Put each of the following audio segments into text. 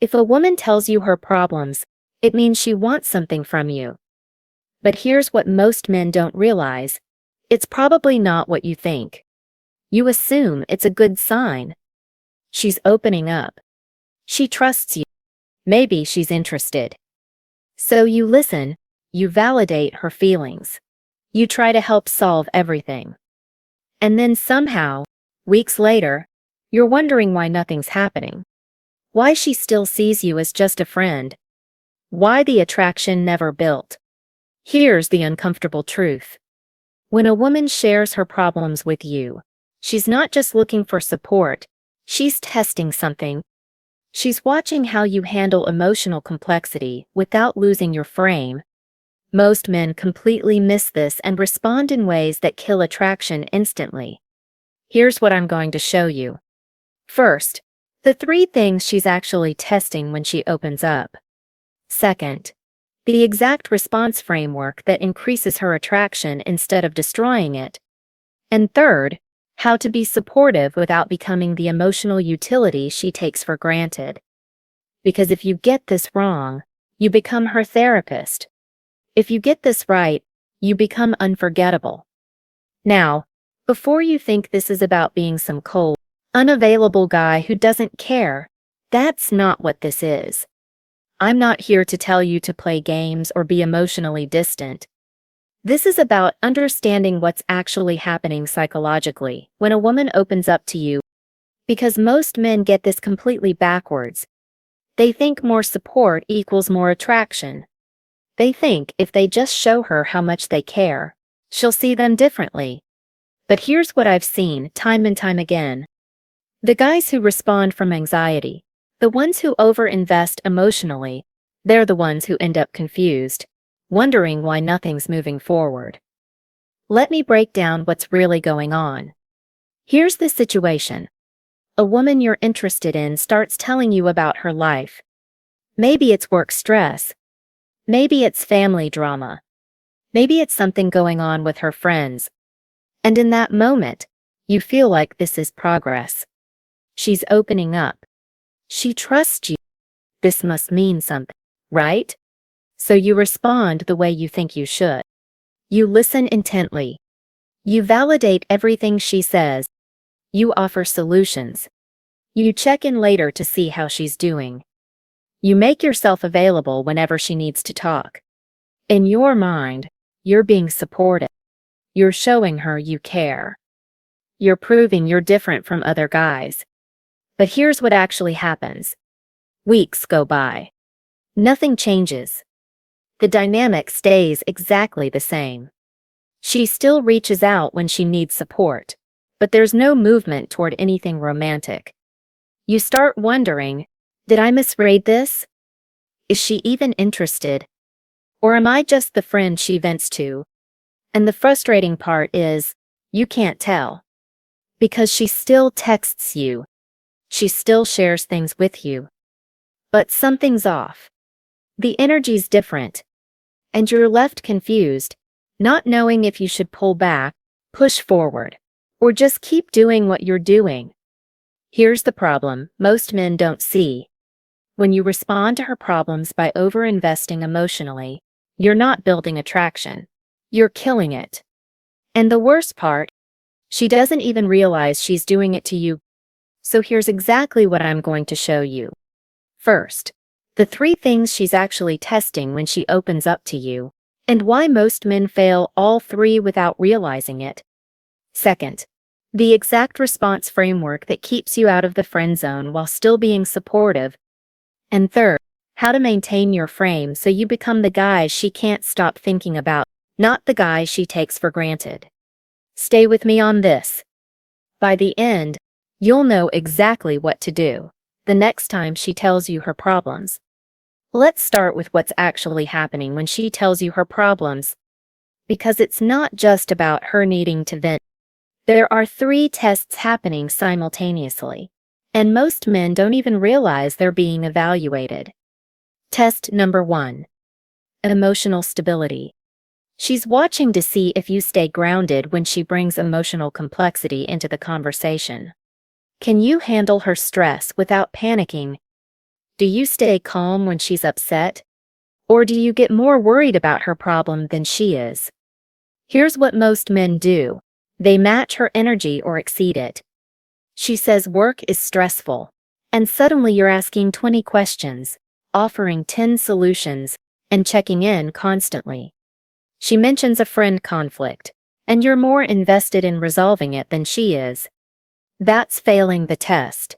If a woman tells you her problems, it means she wants something from you. But here's what most men don't realize. It's probably not what you think. You assume it's a good sign. She's opening up. She trusts you. Maybe she's interested. So you listen, you validate her feelings. You try to help solve everything. And then somehow, weeks later, you're wondering why nothing's happening. Why she still sees you as just a friend. Why the attraction never built. Here's the uncomfortable truth. When a woman shares her problems with you, she's not just looking for support, she's testing something. She's watching how you handle emotional complexity without losing your frame. Most men completely miss this and respond in ways that kill attraction instantly. Here's what I'm going to show you. First, the 3 things she's actually testing when she opens up. Second, the exact response framework that increases her attraction instead of destroying it. And third, how to be supportive without becoming the emotional utility she takes for granted. Because if you get this wrong, you become her therapist. If you get this right, you become unforgettable. Now, before you think this is about being some cold, unavailable guy who doesn't care, that's not what this is. I'm not here to tell you to play games or be emotionally distant. This is about understanding what's actually happening psychologically when a woman opens up to you. Because most men get this completely backwards. They think more support equals more attraction. They think if they just show her how much they care, she'll see them differently. But here's what I've seen time and time again. The guys who respond from anxiety, the ones who overinvest emotionally, they're the ones who end up confused, wondering why nothing's moving forward. Let me break down what's really going on. Here's the situation. A woman you're interested in starts telling you about her life. Maybe it's work stress. Maybe it's family drama. Maybe it's something going on with her friends. And in that moment, you feel like this is progress. She's opening up. She trusts you. This must mean something, right? So you respond the way you think you should. You listen intently. You validate everything she says. You offer solutions. You check in later to see how she's doing. You make yourself available whenever she needs to talk. In your mind, you're being supportive. You're showing her you care. You're proving you're different from other guys. But here's what actually happens. Weeks go by. Nothing changes. The dynamic stays exactly the same. She still reaches out when she needs support, but there's no movement toward anything romantic. You start wondering, did I misread this? Is she even interested? Or am I just the friend she vents to? And the frustrating part is, you can't tell. Because she still texts you. She still shares things with you. But something's off. The energy's different. And you're left confused, not knowing if you should pull back, push forward, or just keep doing what you're doing. Here's the problem most men don't see. When you respond to her problems by overinvesting emotionally, you're not building attraction. You're killing it. And the worst part, she doesn't even realize she's doing it to you. So here's exactly what I'm going to show you. First, the 3 things she's actually testing when she opens up to you, and why most men fail all 3 without realizing it. Second, the exact response framework that keeps you out of the friend zone while still being supportive. And third, how to maintain your frame so you become the guy she can't stop thinking about, not the guy she takes for granted. Stay with me on this. By the end, you'll know exactly what to do the next time she tells you her problems. Let's start with what's actually happening when she tells you her problems. Because it's not just about her needing to vent. There are 3 tests happening simultaneously, and most men don't even realize they're being evaluated. Test number 1. Emotional stability. She's watching to see if you stay grounded when she brings emotional complexity into the conversation. Can you handle her stress without panicking? Do you stay calm when she's upset? Or do you get more worried about her problem than she is? Here's what most men do. They match her energy or exceed it. She says work is stressful. And suddenly you're asking 20 questions, offering 10 solutions, and checking in constantly. She mentions a friend conflict, and you're more invested in resolving it than she is. That's failing the test.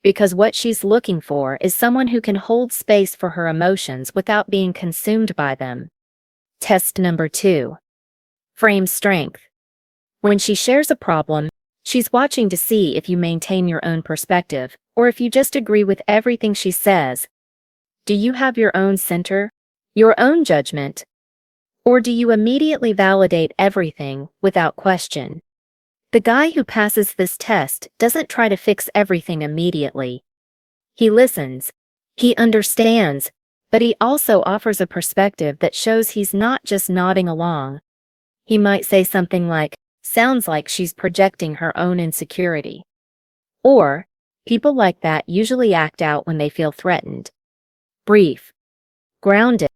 Because what she's looking for is someone who can hold space for her emotions without being consumed by them. Test number 2. Frame strength. When she shares a problem, she's watching to see if you maintain your own perspective, or if you just agree with everything she says. Do you have your own center, your own judgment? Or do you immediately validate everything without question? The guy who passes this test doesn't try to fix everything immediately. He listens, he understands, but he also offers a perspective that shows he's not just nodding along. He might say something like, "Sounds like she's projecting her own insecurity." Or, people like that usually act out when they feel threatened. Brief, grounded,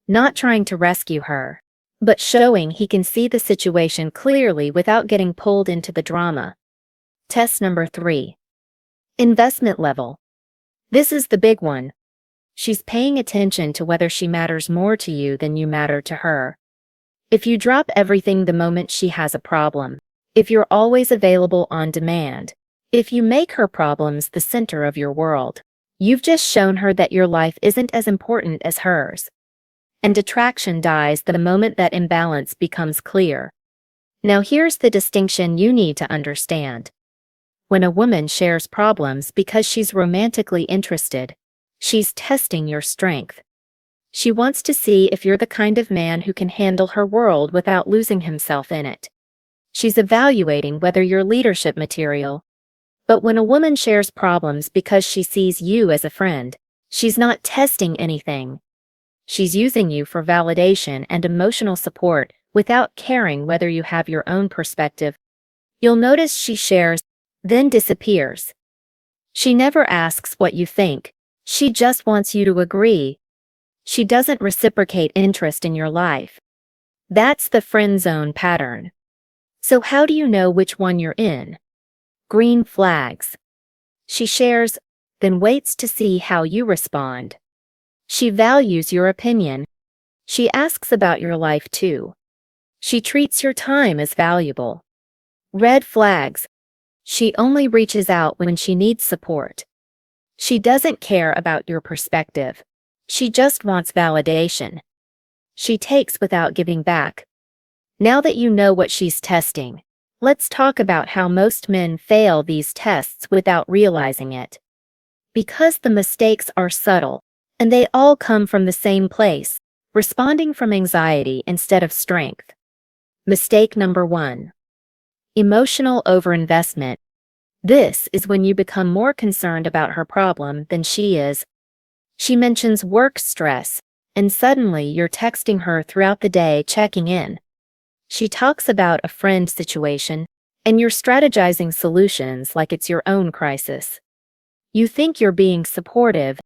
not trying to rescue her, but showing he can see the situation clearly without getting pulled into the drama. Test number 3. Investment level. This is the big one. She's paying attention to whether she matters more to you than you matter to her. If you drop everything the moment she has a problem, if you're always available on demand, if you make her problems the center of your world, you've just shown her that your life isn't as important as hers. And attraction dies the moment that imbalance becomes clear. Now here's the distinction you need to understand. When a woman shares problems because she's romantically interested, she's testing your strength. She wants to see if you're the kind of man who can handle her world without losing himself in it. She's evaluating whether you're leadership material. But when a woman shares problems because she sees you as a friend, she's not testing anything. She's using you for validation and emotional support without caring whether you have your own perspective. You'll notice she shares, then disappears. She never asks what you think. She just wants you to agree. She doesn't reciprocate interest in your life. That's the friend zone pattern. So how do you know which one you're in? Green flags. She shares, then waits to see how you respond. She values your opinion. She asks about your life too. She treats your time as valuable. Red flags. She only reaches out when she needs support. She doesn't care about your perspective. She just wants validation. She takes without giving back. Now that you know what she's testing, let's talk about how most men fail these tests without realizing it. Because the mistakes are subtle, and they all come from the same place, responding from anxiety instead of strength. Mistake number 1. Emotional overinvestment. This is when you become more concerned about her problem than she is. She mentions work stress, and suddenly you're texting her throughout the day checking in. She talks about a friend situation, and you're strategizing solutions like it's your own crisis. You think you're being supportive,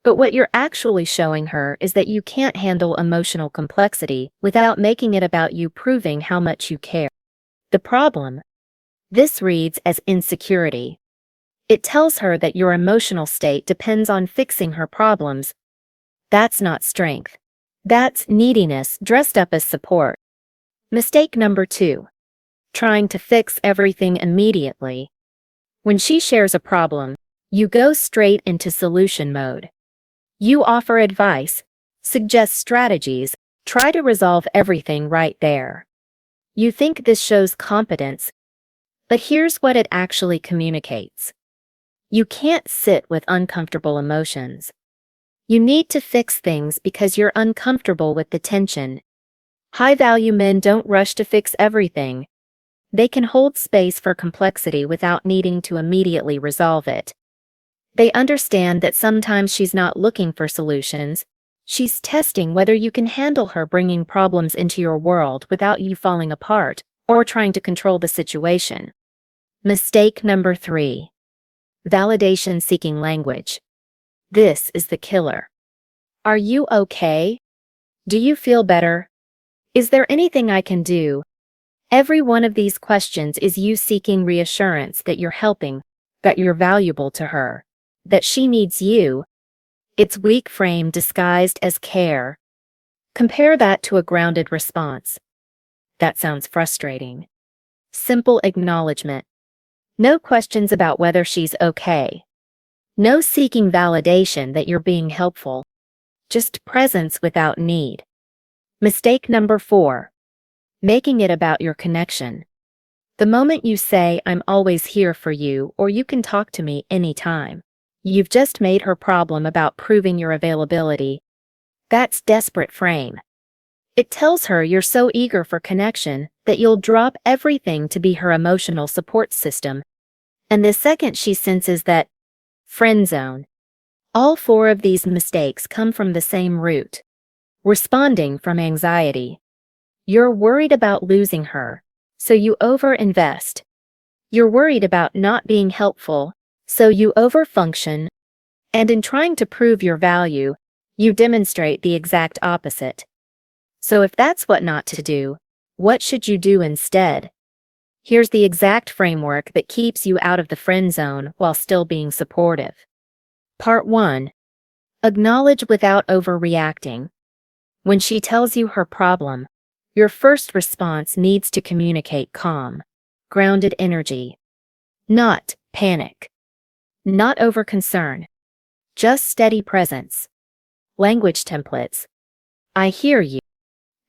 but what you're actually showing her is that you can't handle emotional complexity without making it about you proving how much you care. The problem? This reads as insecurity. It tells her that your emotional state depends on fixing her problems. That's not strength. That's neediness dressed up as support. Mistake number 2. Trying to fix everything immediately. When she shares a problem, you go straight into solution mode. You offer advice, suggest strategies, try to resolve everything right there. You think this shows competence, but here's what it actually communicates. You can't sit with uncomfortable emotions. You need to fix things because you're uncomfortable with the tension. High-value men don't rush to fix everything. They can hold space for complexity without needing to immediately resolve it. They understand that sometimes she's not looking for solutions. She's testing whether you can handle her bringing problems into your world without you falling apart or trying to control the situation. Mistake number 3. Validation-seeking language. This is the killer. Are you okay? Do you feel better? Is there anything I can do? Every one of these questions is you seeking reassurance that you're helping, that you're valuable to her, that she needs you. It's weak frame disguised as care. Compare that to a grounded response. That sounds frustrating. Simple acknowledgement. No questions about whether she's okay. No seeking validation that you're being helpful. Just presence without need. Mistake number 4. Making it about your connection. The moment you say, "I'm always here for you," or "you can talk to me anytime," you've just made her problem about proving your availability. That's desperate frame. It tells her you're so eager for connection that you'll drop everything to be her emotional support system. And the second she senses that friend zone, all 4 of these mistakes come from the same root. Responding from anxiety. You're worried about losing her, so you overinvest. You're worried about not being helpful, so you overfunction. And in trying to prove your value, you demonstrate the exact opposite. So if that's what not to do, what should you do instead? Here's the exact framework that keeps you out of the friend zone while still being supportive. Part 1. Acknowledge without overreacting. When she tells you her problem, your first response needs to communicate calm, grounded energy. Not panic. Not overconcern. Just steady presence. Language templates. I hear you.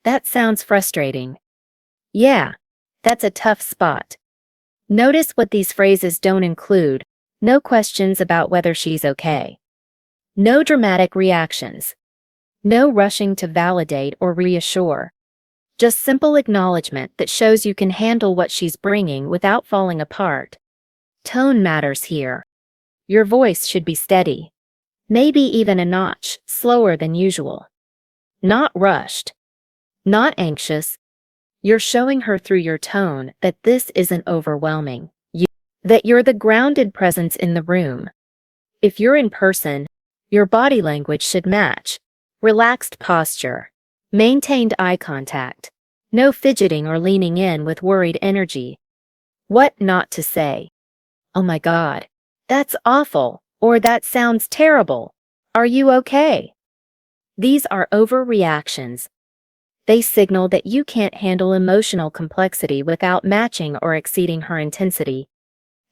That sounds frustrating. Yeah, that's a tough spot. Notice what these phrases don't include. No questions about whether she's okay. No dramatic reactions. No rushing to validate or reassure. Just simple acknowledgement that shows you can handle what she's bringing without falling apart. Tone matters here. Your voice should be steady. Maybe even a notch slower than usual. Not rushed. Not anxious. You're showing her through your tone that this isn't overwhelming. That you're the grounded presence in the room. If you're in person, your body language should match. Relaxed posture. Maintained eye contact. No fidgeting or leaning in with worried energy. What not to say? "Oh my God, that's awful," or "that sounds terrible. Are you okay?" These are overreactions. They signal that you can't handle emotional complexity without matching or exceeding her intensity.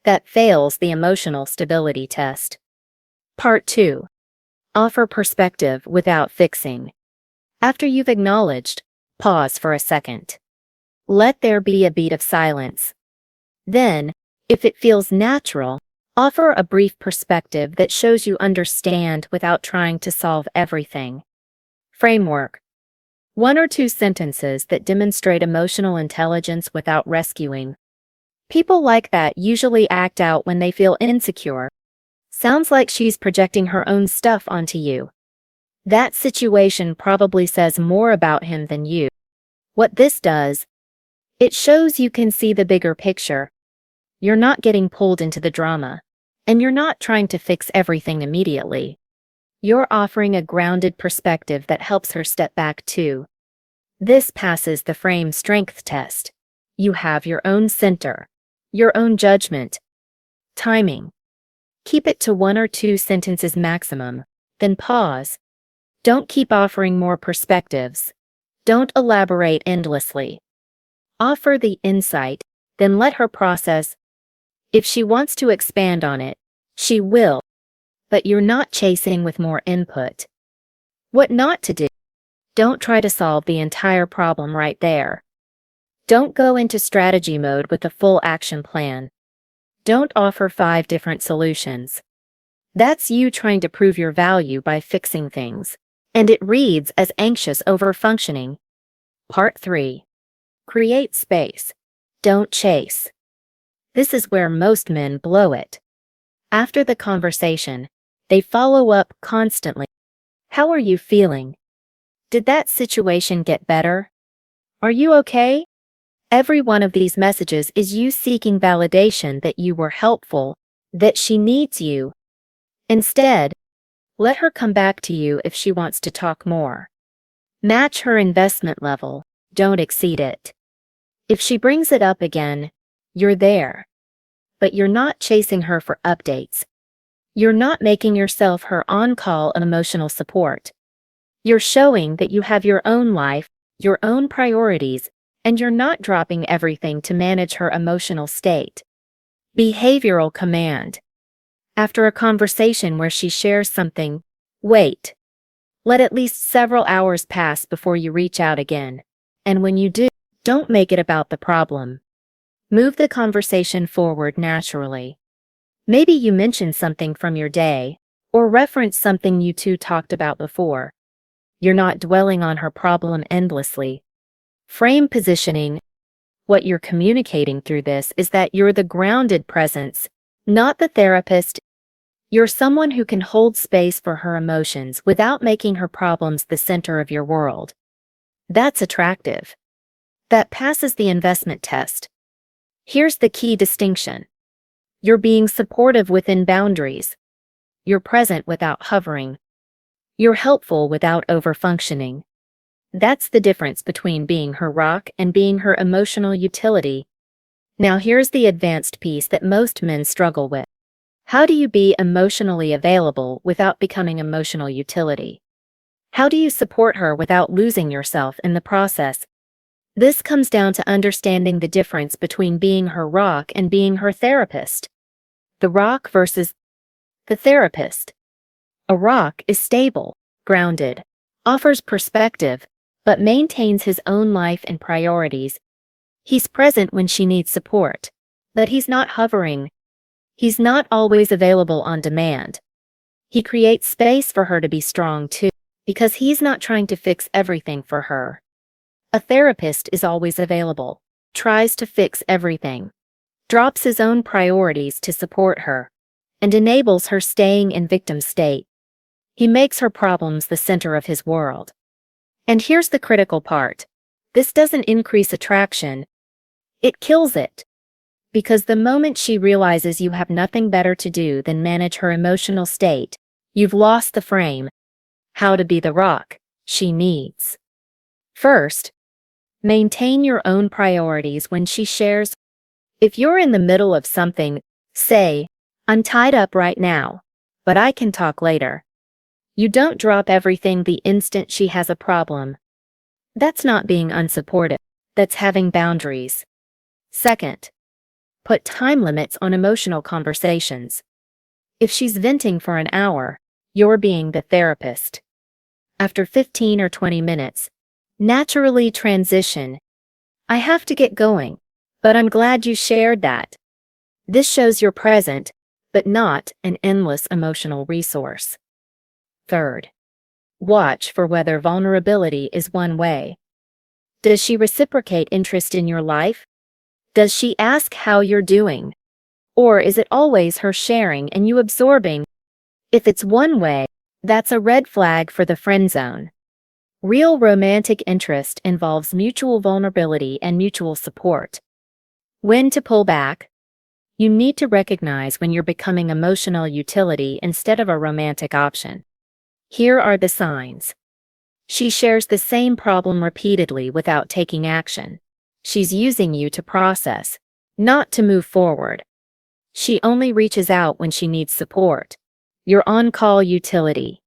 That fails the emotional stability test. Part 2. Offer perspective without fixing. After you've acknowledged, pause for a second. Let there be a beat of silence. Then, if it feels natural, offer a brief perspective that shows you understand without trying to solve everything. Framework. 1 or 2 sentences that demonstrate emotional intelligence without rescuing. People like that usually act out when they feel insecure. Sounds like she's projecting her own stuff onto you. That situation probably says more about him than you. What this does, it shows you can see the bigger picture. You're not getting pulled into the drama, and you're not trying to fix everything immediately. You're offering a grounded perspective that helps her step back too. This passes the frame strength test. You have your own center, your own judgment. Timing. Keep it to 1 or 2 sentences maximum, then pause. Don't keep offering more perspectives. Don't elaborate endlessly. Offer the insight, then let her process. If she wants to expand on it, she will. But you're not chasing with more input. What not to do. Don't try to solve the entire problem right there. Don't go into strategy mode with a full action plan. Don't offer 5 different solutions. That's you trying to prove your value by fixing things, and it reads as anxious overfunctioning. Part 3. Create space. Don't chase. This is where most men blow it. After the conversation, they follow up constantly. How are you feeling? Did that situation get better? Are you okay? Every one of these messages is you seeking validation that you were helpful, that she needs you. Instead, Let her come back to you if she wants to talk more. Match her investment level, don't exceed it. If she brings it up again, you're there. But you're not chasing her for updates. You're not making yourself her on-call emotional support. You're showing that you have your own life, your own priorities, and you're not dropping everything to manage her emotional state. Behavioral command. After a conversation where she shares something, wait. Let at least several hours pass before you reach out again. And when you do, don't make it about the problem. Move the conversation forward naturally. Maybe you mention something from your day, or reference something you two talked about before. You're not dwelling on her problem endlessly. Frame positioning. What you're communicating through this is that you're the grounded presence, not the therapist. You're someone who can hold space for her emotions without making her problems the center of your world. That's attractive. That passes the investment test. Here's the key distinction. You're being supportive within boundaries. You're present without hovering. You're helpful without overfunctioning. That's the difference between being her rock and being her emotional utility. Now here's the advanced piece that most men struggle with. How do you be emotionally available without becoming emotional utility? How do you support her without losing yourself in the process? This comes down to understanding the difference between being her rock and being her therapist. The rock versus the therapist. A rock is stable, grounded, offers perspective, but maintains his own life and priorities. He's present when she needs support, but he's not hovering. He's not always available on demand. He creates space for her to be strong too, because he's not trying to fix everything for her. A therapist is always available, tries to fix everything, drops his own priorities to support her, and enables her staying in victim state. He makes her problems the center of his world. And here's the critical part. This doesn't increase attraction. It kills it. Because the moment she realizes you have nothing better to do than manage her emotional state, you've lost the frame. How to be the rock she needs. First, maintain your own priorities when she shares. If you're in the middle of something, say, "I'm tied up right now, but I can talk later." You don't drop everything the instant she has a problem. That's not being unsupportive. That's having boundaries. Second, put time limits on emotional conversations. If she's venting for an hour, you're being the therapist. After 15 or 20 minutes, naturally transition. "I have to get going, but I'm glad you shared that." This shows you're present, but not an endless emotional resource. Third, watch for whether vulnerability is one way. Does she reciprocate interest in your life? Does she ask how you're doing? Or is it always her sharing and you absorbing? If it's one way, that's a red flag for the friend zone. Real romantic interest involves mutual vulnerability and mutual support. When to pull back? You need to recognize when you're becoming emotional utility instead of a romantic option. Here are the signs. She shares the same problem repeatedly without taking action. She's using you to process, not to move forward. She only reaches out when she needs support. Your on-call utility.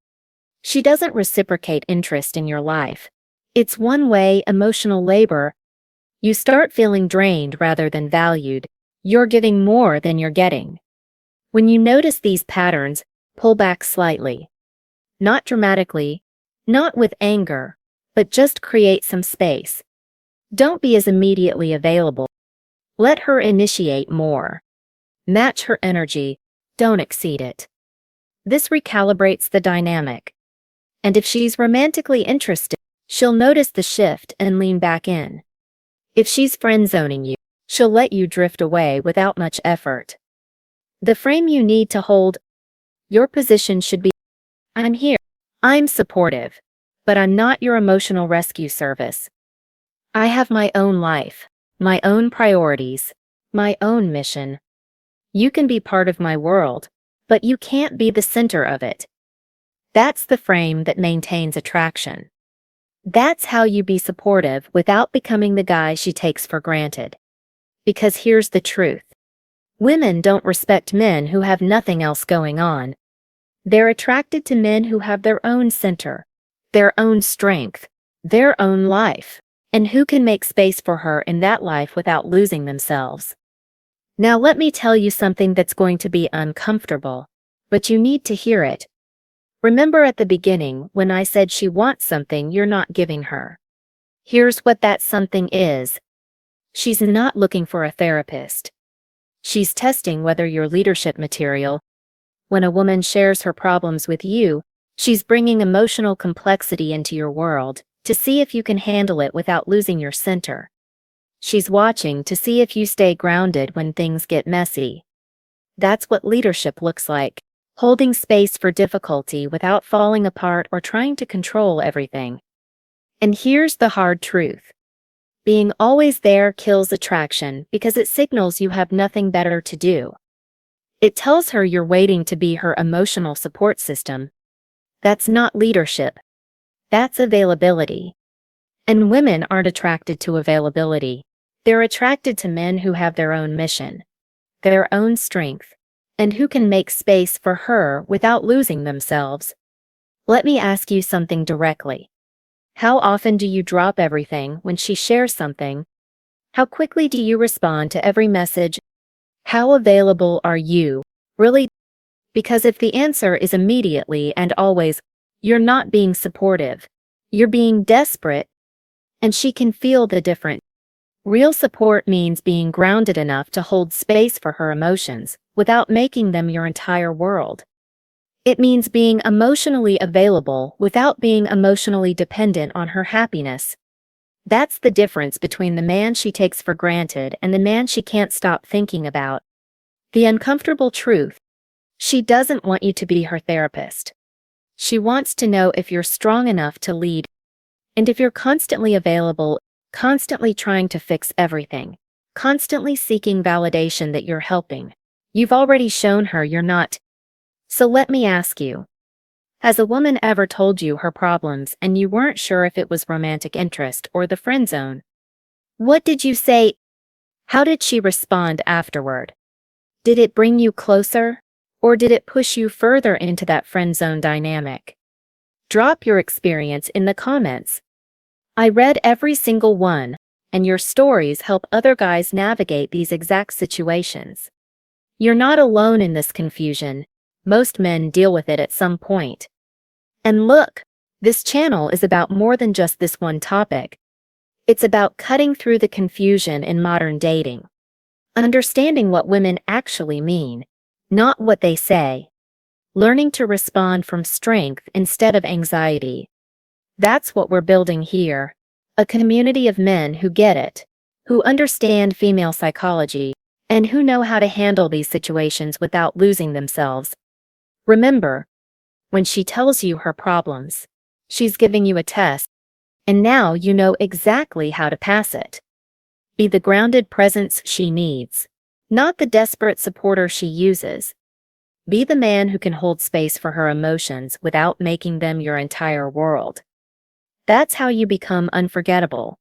She doesn't reciprocate interest in your life. It's one-way emotional labor. You start feeling drained rather than valued. You're giving more than you're getting. When you notice these patterns, pull back slightly. Not dramatically, not with anger, but just create some space. Don't be as immediately available. Let her initiate more. Match her energy, don't exceed it. This recalibrates the dynamic. And if she's romantically interested, she'll notice the shift and lean back in. If she's friend-zoning you, she'll let you drift away without much effort. The frame you need to hold. Your position should be, "I'm here. I'm supportive. But I'm not your emotional rescue service. I have my own life, my own priorities, my own mission. You can be part of my world, but you can't be the center of it." That's the frame that maintains attraction. That's how you be supportive without becoming the guy she takes for granted. Because here's the truth. Women don't respect men who have nothing else going on. They're attracted to men who have their own center, their own strength, their own life, and who can make space for her in that life without losing themselves. Now let me tell you something that's going to be uncomfortable, but you need to hear it. Remember at the beginning when I said she wants something you're not giving her. Here's what that something is. She's not looking for a therapist. She's testing whether you're leadership material. When a woman shares her problems with you, she's bringing emotional complexity into your world to see if you can handle it without losing your center. She's watching to see if you stay grounded when things get messy. That's what leadership looks like, holding space for difficulty without falling apart or trying to control everything. And here's the hard truth. Being always there kills attraction because it signals you have nothing better to do. It tells her you're waiting to be her emotional support system. That's not leadership. That's availability. And women aren't attracted to availability. They're attracted to men who have their own mission, their own strength, and who can make space for her without losing themselves. Let me ask you something directly. How often do you drop everything when she shares something? How quickly do you respond to every message? How available are you, really? Because if the answer is immediately and always, you're not being supportive, you're being desperate, and she can feel the difference. Real support means being grounded enough to hold space for her emotions without making them your entire world. It means being emotionally available without being emotionally dependent on her happiness. That's the difference between the man she takes for granted and the man she can't stop thinking about. The uncomfortable truth. She doesn't want you to be her therapist. She wants to know if you're strong enough to lead, and if you're constantly available, constantly trying to fix everything, constantly seeking validation that you're helping. You've already shown her you're not. So let me ask you, has a woman ever told you her problems and you weren't sure if it was romantic interest or the friend zone? What did you say? How did she respond afterward? Did it bring you closer, or did it push you further into that friend zone dynamic? Drop your experience in the comments. I read every single one, and your stories help other guys navigate these exact situations. You're not alone in this confusion. Most men deal with it at some point. And look, this channel is about more than just this one topic. It's about cutting through the confusion in modern dating. Understanding what women actually mean, not what they say. Learning to respond from strength instead of anxiety. That's what we're building here. A community of men who get it, who understand female psychology, and who know how to handle these situations without losing themselves. Remember, when she tells you her problems, she's giving you a test, and now you know exactly how to pass it. Be the grounded presence she needs, not the desperate supporter she uses. Be the man who can hold space for her emotions without making them your entire world. That's how you become unforgettable.